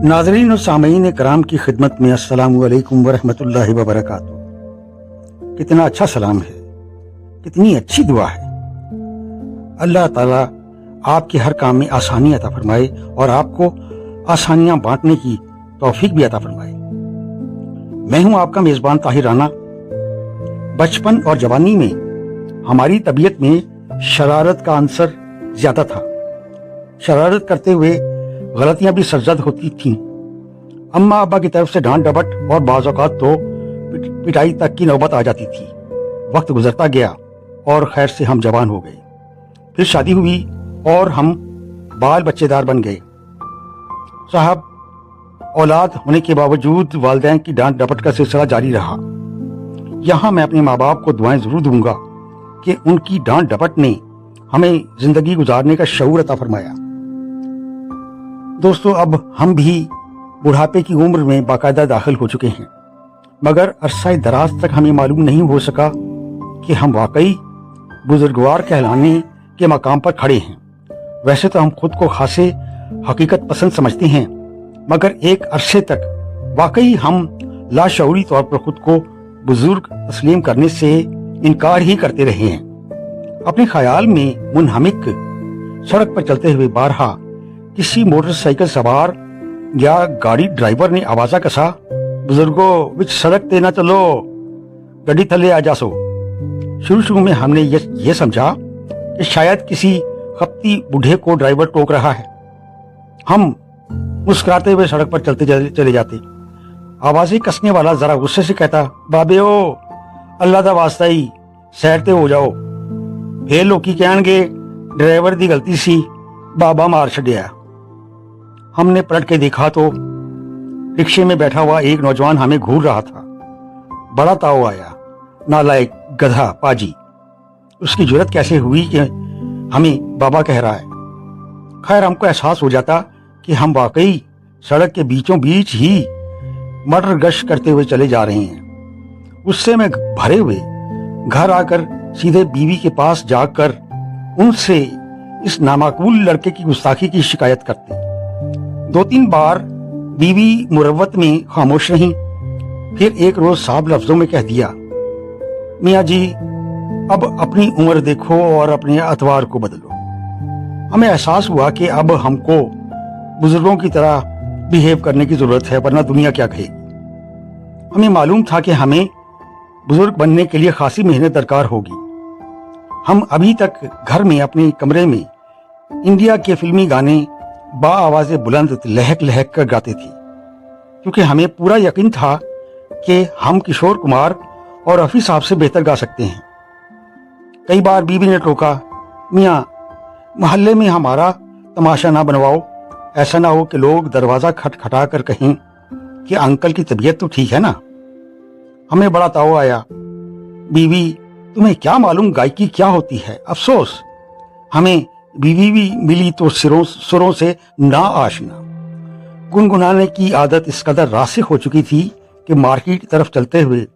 नाज़रीन और सामईन कराम की खिदमत में अस्सलामु अलैकुम वरहमतुल्लाहि वबरकातुहू। कितना अच्छा सलाम है, कितनी अच्छी दुआ है। अल्लाह ताला आपके हर काम में आसानी अता फरमाए और आपको आसानियां बांटने की तौफीक भी अता फरमाए। मैं हूं आपका मेज़बान ताहिर राना। बचपन और जवानी में हमारी तबीयत में शरारत का अंसर ज्यादा था। शरारत करते हुए गलतियां भी सरजद होती थीं। अम्मा अब्बा की तरफ से डांट डपट और बाज़ औक़ात तो पिटाई तक की नौबत आ जाती थी। वक्त गुजरता गया और खैर से हम जवान हो गए। फिर शादी हुई और हम बाल बच्चेदार बन गए। साहब, औलाद होने के बावजूद वालिदैन की डांट डपट का सिलसिला जारी रहा। यहाँ मैं अपने माँ बाप को दुआएं जरूर दूंगा कि उनकी डांट डपट ने हमें जिंदगी गुजारने का शऊर अता फरमाया। दोस्तों, अब हम भी बुढ़ापे की उम्र में बाकायदा दाखिल हो चुके हैं, मगर अरसा दराज तक हमें मालूम नहीं हो सका कि हम वाकई बुजुर्गवार कहलाने के मकाम पर खड़े हैं। वैसे तो हम खुद को खासे हकीकत पसंद समझते हैं, मगर एक अरसे तक वाकई हम लाशऊरी तौर पर खुद को बुजुर्ग तस्लीम करने से इनकार ही करते रहे हैं। अपने ख्याल में मुनहमिक सड़क पर चलते हुए बारहा किसी मोटरसाइकिल सवार या गाड़ी ड्राइवर ने आवाजा कसा, बुजुर्गो विच सड़क ते ना चलो, गड्डी थले आ जासो। शुरू में हमने ये समझा कि शायद किसी खपती बूढ़े को ड्राइवर टोक रहा है। हम मुस्कुराते हुए सड़क पर चले जाते। आवाजें कसने वाला जरा गुस्से से कहता, बाबे ओ अल्लाह दा वास्ता ही सैर ते हो जाओ। फिर लोकी कहणगे ड्राइवर दी गलती सी, बाबा मार छड्या। हमने पलट के देखा तो रिक्शे में बैठा हुआ एक नौजवान हमें घूर रहा था। बड़ा ताव आया, नालायक गधा पाजी। उसकी जुर्रत कैसे हुई कि हमें बाबा कह रहा है। खैर, हमको एहसास हो जाता कि हम वाकई सड़क के बीचों बीच ही मटर गश्त करते हुए चले जा रहे हैं। उससे में भरे हुए घर आकर सीधे बीवी के पास जाकर उनसे इस नामाकूल लड़के की गुस्ताखी की शिकायत करते। 2-3 बार बीवी मुरव्वत में खामोश रही। फिर एक रोज साफ लफ्जों में कह दिया, मियाँ जी अब अपनी उम्र देखो और अपने अतवार को बदलो। हमें एहसास हुआ कि अब हमको बुजुर्गों की तरह बिहेव करने की जरूरत है, वरना दुनिया क्या कहेगी। हमें मालूम था कि हमें बुजुर्ग बनने के लिए खासी मेहनत दरकार होगी। हम अभी तक घर में अपने कमरे में इंडिया के फिल्मी गाने बा आवाज़ें बुलंद लहक लहक कर गाते थे, क्योंकि हमें पूरा यकीन था कि हम किशोर कुमार और रफी साहब से बेहतर गा सकते हैं। कई बार बीवी ने टोका, मियाँ मोहल्ले में हमारा तमाशा ना बनवाओ, ऐसा ना हो कि लोग दरवाजा खटखटा कर कहें कि अंकल की तबीयत तो ठीक है ना। हमें बड़ा ताव आया, बीवी तुम्हें क्या मालूम गायकी क्या होती है। अफसोस हमें बीवी भी मिली तो सुरों से ना आशना। गुनगुनाने की आदत इस कदर रासिख हो चुकी थी कि मार्केट की तरफ चलते हुए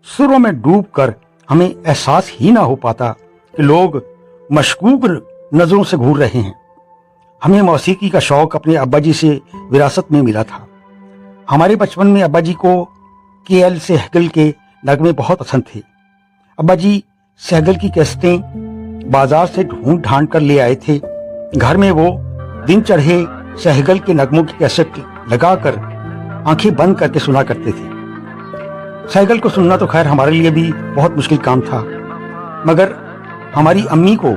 सुरों में डूबकर हमें एहसास ही ना हो पाता कि लोग मशकूक नजरों से घूर रहे हैं। हमें मौसीकी का शौक अपने अब्बा जी से विरासत में मिला था। हमारे बचपन में अब्बा जी को KL सहगल के नगमे बहुत पसंद थे। अब्बा जी सहगल की कैसेटें बाजार से ढूंढ ढांड कर ले आए थे। घर में वो दिन चढ़े सहगल के नगमों की कैसेट लगाकर आंखें बंद करके सुना करते थे। सहगल को सुनना तो खैर हमारे लिए भी बहुत मुश्किल काम था, मगर हमारी अम्मी को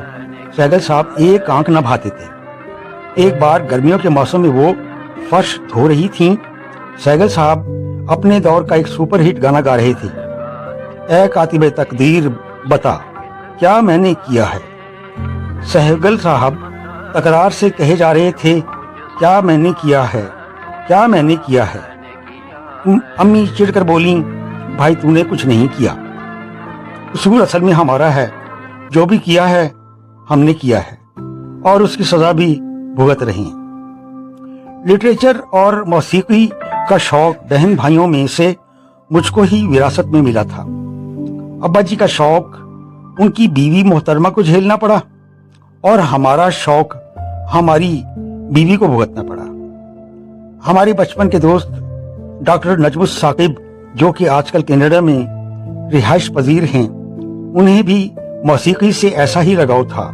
सहगल साहब एक आंख न भाते थे। एक बार गर्मियों के मौसम में वो फर्श धो रही थीं। सहगल साहब अपने दौर का एक सुपरहिट गाना गा रहे थे, ऐ कातिबे तकदीर बता क्या मैंने किया है। सहगल साहब तकरार से कहे जा रहे थे, क्या मैंने किया है, क्या मैंने किया है। अम्मी चिढ़कर बोली, भाई तूने कुछ नहीं किया। उसूल असल में हमारा है, जो भी किया है हमने किया है और उसकी सजा भी भुगत रही है। लिटरेचर और मौसीकी का शौक बहन भाइयों में से मुझको ही विरासत में मिला था। अब्बा जी का शौक उनकी बीवी मोहतरमा को झेलना पड़ा और हमारा शौक हमारी बीवी को भुगतना पड़ा। हमारे बचपन के दोस्त डॉक्टर नजमुस साकिब, जो कि आजकल कनाडा में रिहाइश पजीर हैं, उन्हें भी मौसीकी से ऐसा ही लगाव था।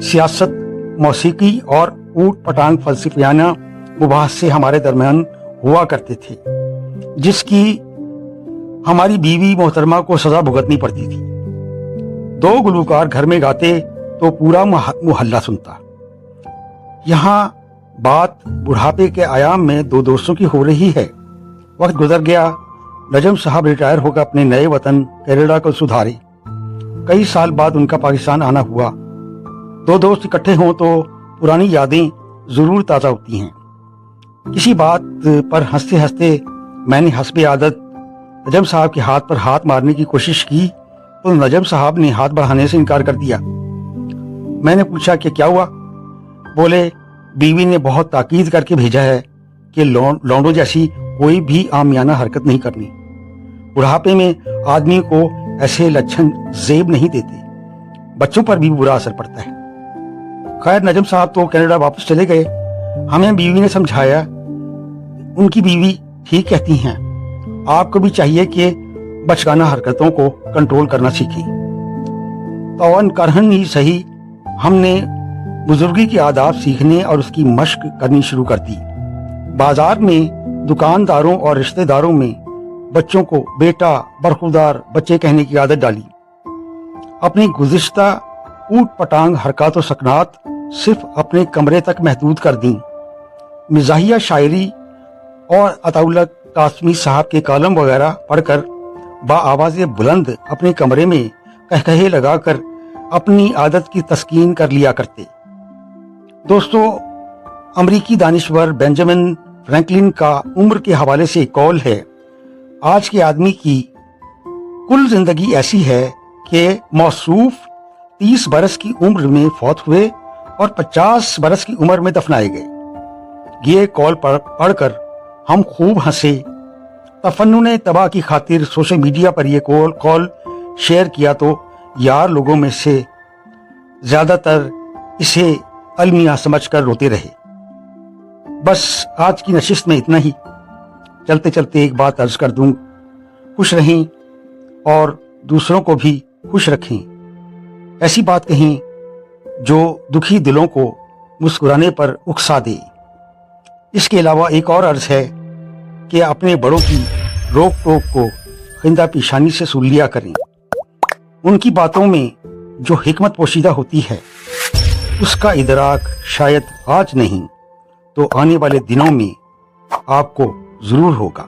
सियासत, मौसीकी और ऊट पटांग फलसफियाना मुबाहसे हमारे दरमियान हुआ करते थे, जिसकी हमारी बीवी मोहतरमा को सजा भुगतनी पड़ती थी। दो गुलूकार घर में गाते तो पूरा मोहल्ला सुनता। यहाँ बात बुढ़ापे के आयाम में दो दोस्तों की हो रही है। वक्त गुजर गया, नजम साहब रिटायर होकर अपने नए वतन कनाडा को सुधारे। कई साल बाद उनका पाकिस्तान आना हुआ। दो दोस्त इकट्ठे हों तो पुरानी यादें जरूर ताज़ा होती हैं। किसी बात पर हंसते हंसते मैंने हस्बे आदत नजम साहब के हाथ पर हाथ मारने की कोशिश की तो नजम साहब ने हाथ बढ़ाने से इनकार कर दिया। मैंने पूछा कि क्या हुआ? बोले, बीवी ने बहुत ताकीद करके भेजा है कि लौंडों जैसी कोई भी आमियाना हरकत नहीं करनी। बुढ़ापे में आदमी को ऐसे लक्षण जेब नहीं देते, बच्चों पर भी बुरा असर पड़ता है। खैर, नजम साहब तो कनाडा वापस चले गए। हमें बीवी ने समझाया, उनकी बीवी ठीक कहती हैं, आपको भी चाहिए कि बचकाना हरकतों को कंट्रोल करना सीखें। तौन करहन ही सही, हमने बुजुर्गी की आदाब सीखने और उसकी मश्क करनी शुरू कर दी। बाजार में दुकानदारों और रिश्तेदारों में बच्चों को बेटा, बरखुरदार बच्चे कहने की आदत डाली। अपनी गुज़िश्ता ऊट पटांग हरकत और सकनात सिर्फ अपने कमरे तक महदूद कर दी। मिजाहिया शायरी और अताउल्लाह कासमी साहब के कॉलम वगैरह पढ़कर बाआवाज़ बुलंद अपने कमरे में कहकहे लगाकर अपनी आदत की तस्कीन कर लिया करते। दोस्तों, अमरीकी दानिश्वर बेंजामिन फ्रैंकलिन का उम्र के हवाले से एक कौल है, आज के आदमी की कुल जिंदगी ऐसी है कि मौसूफ 30 बरस की उम्र में फौत हुए और 50 बरस की उम्र में दफनाए गए। ये कौल पढ़कर हम खूब हंसे। तफन्नुने तबाह की खातिर सोशल मीडिया पर यह कौल शेयर किया तो यार लोगों में से ज्यादातर इसे अलमिया समझकर रोते रहे। बस आज की नशिस्त में इतना ही। चलते चलते एक बात अर्ज कर दूं, खुश रहें और दूसरों को भी खुश रखें। ऐसी बात कहें जो दुखी दिलों को मुस्कुराने पर उकसा दे। इसके अलावा एक और अर्ज है कि अपने बड़ों की रोक टोक को खिंदा पेशानी से सुन लिया करें। उनकी बातों में जो हिकमत पोशीदा होती है, उसका इदराक शायद आज नहीं तो आने वाले दिनों में आपको जरूर होगा।